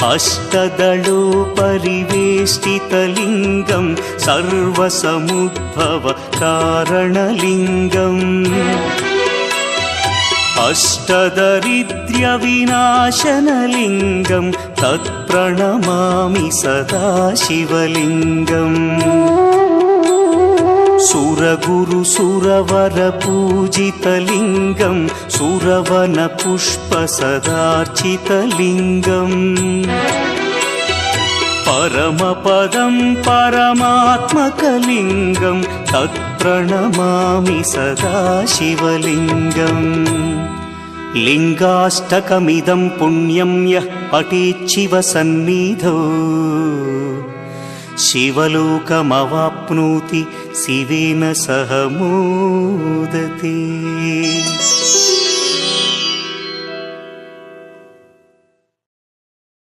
अष्टदलोपरिवेष्टितलिङ्गं सर्वसमुद्भवकारणलिङ्गम् अष्टदरिद्र्यविनाशनलिङ्गं तत्प्रणमामि सदा शिवलिङ्गम् सुरगुरुसुरवरपूजितलिङ्गं सुरवनपुष्पसदार्चितलिङ्गम् परमपदं परमात्मकलिङ्गं तत्प्रणमामि सदा शिवलिङ्गम् लिङ्गाष्टकमिदं पुण्यं यः पठेच्छिवसन्निधौ शिवलोकमवाप्नोति शिवेन सह मोदते।